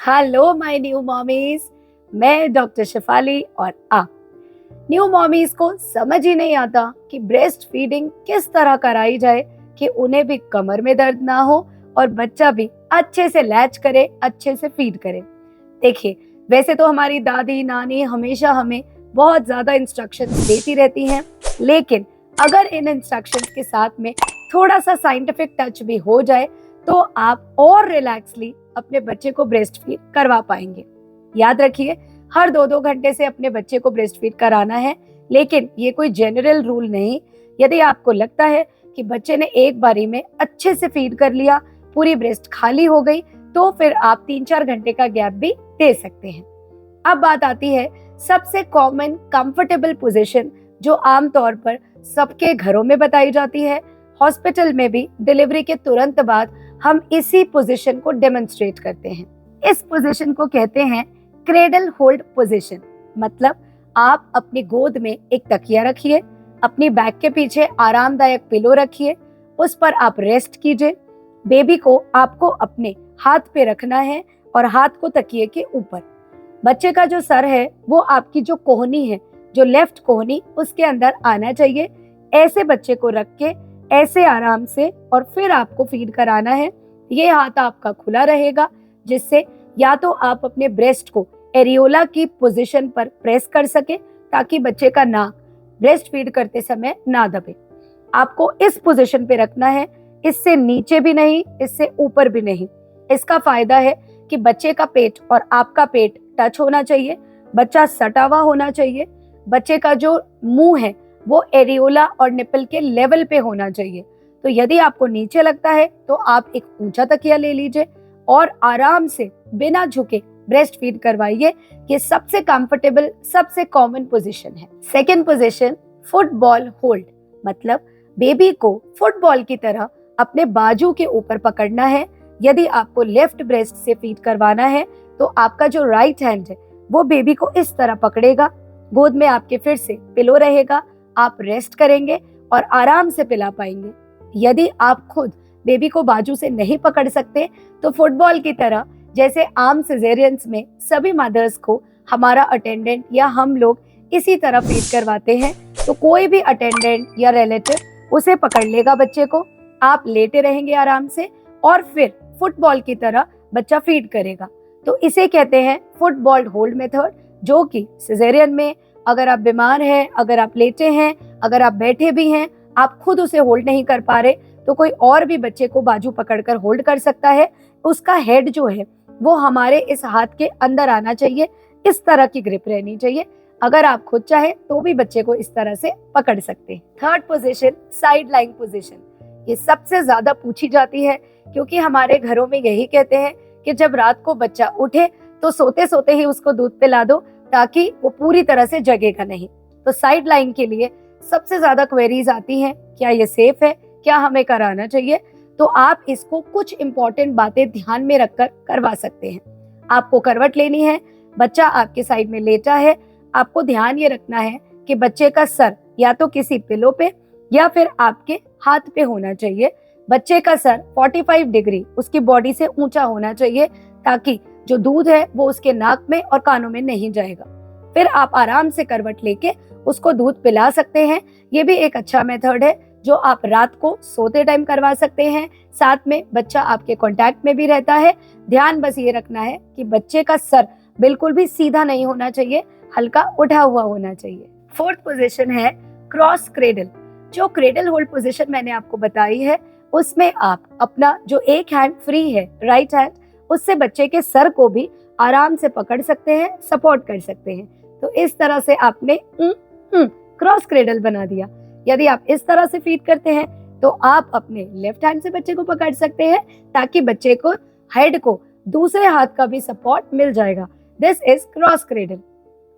Hello my new mommies. मैं doctor Shifali और आप न्यू मॉमीज को समझ ही नहीं आता कि ब्रेस्ट फीडिंग किस तरह कराई जाए कि उन्हें भी कमर में दर्द ना हो और बच्चा भी अच्छे से लैच करे, अच्छे से फीड करे। देखिए, वैसे तो हमारी दादी नानी हमेशा हमें बहुत ज्यादा इंस्ट्रक्शंस देती रहती हैं, लेकिन अगर इन इंस्ट्रक्शंस के साथ में थोड़ा सा साइंटिफिक टच भी हो जाए तो आप और रिलैक्सली अपने बच्चे को ब्रेस्ट फीड करवा पाएंगे। याद रखिए, हर 2-2 घंटे से अपने बच्चे को ब्रेस्ट फीड कराना है, लेकिन ये कोई जनरल रूल नहीं। यदि आपको लगता है कि बच्चे ने एक बारी में अच्छे से फीड कर लिया, पूरी ब्रेस्ट खाली हो गई, तो फिर आप 3-4 घंटे का गैप भी दे सकते हैं। अब बात आती है सबसे कॉमन कंफर्टेबल पोजीशन जो आमतौर पर सबके घरों में बताई जाती है। हॉस्पिटल में भी डिलीवरी के तुरंत बाद हम इसी पोजीशन को डेमोन्स्ट्रेट करते हैं। इस पोजीशन को कहते हैं क्रेडल होल्ड पोजीशन। मतलब आप अपनी गोद में एक तकिया रखिए, अपनी बैक के पीछे आरामदायक पिलो रखिए, उस पर आप रेस्ट कीजिए। बेबी को आपको अपने हाथ पे रखना है और हाथ को तकिए के ऊपर। बच्चे का जो सर है वो आपकी जो कोहनी है, जो लेफ्ट कोहनी, उसके अंदर आना चाहिए। ऐसे बच्चे को रख के ऐसे आराम से और फिर आपको फीड कराना है। ये हाथ आपका खुला रहेगा, जिससे या तो आप अपने ब्रेस्ट को एरियोला की पोजीशन पर प्रेस कर सके ताकि बच्चे का नाक ब्रेस्ट फीड करते समय ना दबे। आपको इस पोजीशन पे रखना है, इससे नीचे भी नहीं, इससे ऊपर भी नहीं। इसका फायदा है कि बच्चे का पेट और आपका पेट टच होना चाहिए, बच्चा सटा हुआ होना चाहिए, बच्चे का जो मुंह है वो एरियोला और निपल के लेवल पे होना चाहिए। तो यदि आपको नीचे लगता है तो आप एक ऊंचा तकिया ले लीजिए और आराम से बिना झुके ब्रेस्ट फीड करवाइए। ये सबसे कंफर्टेबल, सबसे कॉमन पोजीशन है। Second position football hold. मतलब बेबी को फुटबॉल की तरह अपने बाजू के ऊपर पकड़ना है। यदि आपको लेफ्ट ब्रेस्ट से फीड करवाना है तो आपका जो राइट हैंड है वो बेबी को इस तरह पकड़ेगा, गोद में आपके फिर से पिलो रहेगा, आप रेस्ट करेंगे और आराम से पिला पाएंगे। यदि आप खुद बेबी को बाजू से नहीं पकड़ सकते तो फुटबॉल की तरह, जैसे आम सिजेरियंस में सभी मदर्स को हमारा अटेंडेंट या हम लोग इसी तरह फीड करवाते हैं, तो कोई भी अटेंडेंट या रिलेटिव उसे पकड़ लेगा बच्चे को, आप लेटे रहेंगे आराम से और फिर फुटबॉल की तरह बच्चा फीड करेगा। तो इसे कहते हैं फुटबॉल होल्ड मेथड, जो कि सिजेरियन में अगर आप बीमार हैं, अगर आप लेटे हैं, अगर आप बैठे भी हैं, आप खुद उसे होल्ड नहीं कर पा रहे तो कोई और भी बच्चे को बाजू पकड़कर होल्ड कर सकता है। उसका हेड जो है वो हमारे इस हाथ के अंदर आना चाहिए, इस तरह की ग्रिप रहनी चाहिए। अगर आप खुद चाहे तो भी बच्चे को इस तरह से पकड़ सकते हैं। Third position side line position. ये सबसे ज्यादा पूछी जाती है क्योंकि हमारे घरों में यही कहते हैं कि जब रात को बच्चा उठे तो सोते सोते ही उसको दूध पिला दो ताकि वो पूरी तरह से जगेगा नहीं। तो साइड लाइन के लिए सबसे ज्यादा क्वेरीज आती हैं, क्या ये सेफ है, क्या हमें कराना चाहिए? तो आप इसको कुछ इंपॉर्टेंट बातें ध्यान में रखकर करवा सकते हैं। आपको करवट लेनी है, बच्चा आपके साइड में लेटा है, आपको ध्यान ये रखना है कि बच्चे का सर या तो किसी पिलो पे या फिर आपके हाथ पे होना चाहिए। बच्चे का सर 45 डिग्री उसकी बॉडी से ऊंचा होना चाहिए ताकि जो दूध है वो उसके नाक में और कानों में नहीं जाएगा। फिर आप आराम से करवट लेके उसको दूध पिला सकते हैं। ये भी एक अच्छा मेथड है जो आप रात को सोते टाइम करवा सकते हैं। साथ में बच्चा आपके कांटेक्ट में भी रहता है। ध्यान बस ये रखना है कि बच्चे का सर बिल्कुल भी सीधा नहीं होना चाहिए, हल्का उठा हुआ होना चाहिए। फोर्थ पोजीशन है क्रॉस क्रेडल। जो क्रेडल होल्ड पोजीशन मैंने आपको बताई है उसमें आप अपना जो एक हैंड फ्री है, राइट हैंड, उससे बच्चे के सर को भी आराम से पकड़ सकते हैं, सपोर्ट कर सकते हैं। तो इस तरह से आपने क्रॉस क्रेडल बना दिया। यदि आप इस तरह से फीड करते हैं तो आप अपने लेफ्ट हैंड से बच्चे को पकड़ सकते हैं ताकि बच्चे को हेड को दूसरे हाथ का भी सपोर्ट मिल जाएगा। This is cross cradle.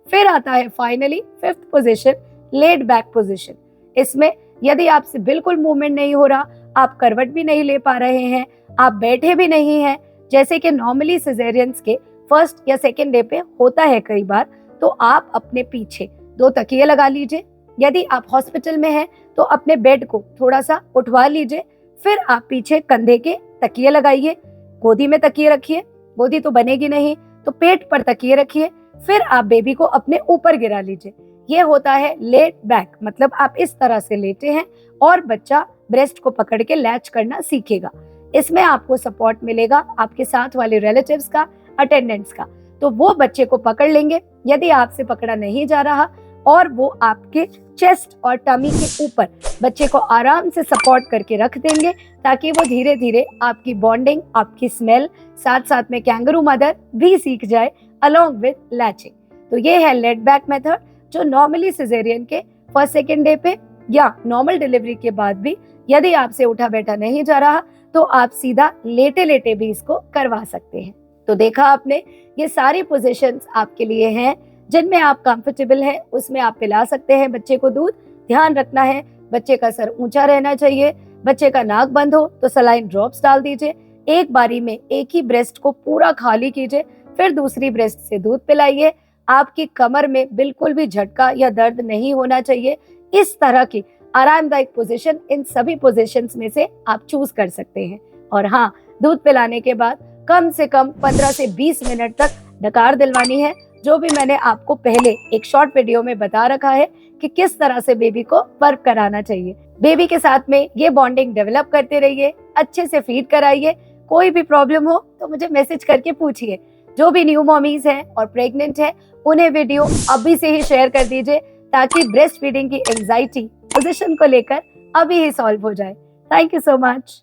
फिर आता है finally fifth position laid back position. इसमें यदि आपसे बिल्कुल मूवमेंट नहीं हो रहा, आप करवट भी नहीं ले पा रहे हैं, आप बैठे भी नहीं हैं, जैसे कि नॉर्मली सिजेरियंस के फर्स्ट या सेकेंड डे पे होता है कई बार, तो आप अपने पीछे 2 तकिए लगा लीजिए। यदि आप हॉस्पिटल में हैं तो अपने बेड को थोड़ा सा उठवा लीजिए। फिर आप पीछे कंधे के तकिए लगाइए, गोदी में तकिए रखिए गोदी तो बनेगी नहीं, तो पेट पर तकिए रखिए, फिर आप बेबी को अपने ऊपर गिरा लीजिए। ये होता है लेट बैक, मतलब आप इस तरह से लेटे हैं और बच्चा ब्रेस्ट को पकड़ के लैच करना सीखेगा। इसमें आपको सपोर्ट मिलेगा आपके साथ वाले रिलेटिव्स का, अटेंडेंट्स का, तो वो बच्चे को पकड़ लेंगे। यदि आपसे पकड़ा नहीं जा रहा और वो आपके चेस्ट और टमी के ऊपर बच्चे को आराम से सपोर्ट करके रख देंगे, ताकि वो धीरे धीरे आपकी बॉन्डिंग, आपकी स्मेल, साथ साथ में कैंगरू मदर भी सीख जाए अलोंग विद लैचिंग। तो ये है लेट बैक मेथड, जो नॉर्मली सिजेरियन के फर्स्ट सेकेंड डे पे या नॉर्मल डिलीवरी के बाद भी यदि आपसे उठा बैठा नहीं जा रहा, तो आप सीधा लेटे लेटे भी इसको करवा सकते हैं। तो देखा आपने, ये सारी पोजीशंस आपके लिए हैं जिनमें आप कंफर्टेबल हैं, उसमें आप पिला सकते हैं बच्चे को दूध। ध्यान रखना है, बच्चे का सर ऊंचा रहना चाहिए, बच्चे का नाक बंद हो तो सलाइन ड्रॉप्स डाल दीजिए, एक बारी में एक ही ब्रेस्ट को पूरा खाली कीजिए, फिर दूसरी ब्रेस्ट से दूध पिलाइए। आपकी कमर में बिल्कुल भी झटका या दर्द नहीं होना चाहिए। इस तरह की आरामदायक पोजीशन इन सभी पोजीशंस में से आप चूज कर सकते हैं। और हाँ, दूध पिलाने के बाद कम से कम 15 से 20 मिनट तक डकार दिलवानी है, जो भी मैंने आपको पहले एक शॉर्ट वीडियो में बता रखा है कि किस तरह से बेबी को बर्प कराना चाहिए। बेबी के साथ में ये बॉन्डिंग डेवलप करते रहिए, अच्छे से फीड कराइए। कोई भी प्रॉब्लम हो तो मुझे मैसेज करके पूछिए। जो भी न्यू मॉमीज हैं और प्रेग्नेंट हैं, उन्हें वीडियो अभी से ही शेयर कर दीजिए, ताकि ब्रेस्ट फीडिंग की एंजाइटी पोजीशन को लेकर अभी ही सॉल्व हो जाए। Thank you so much.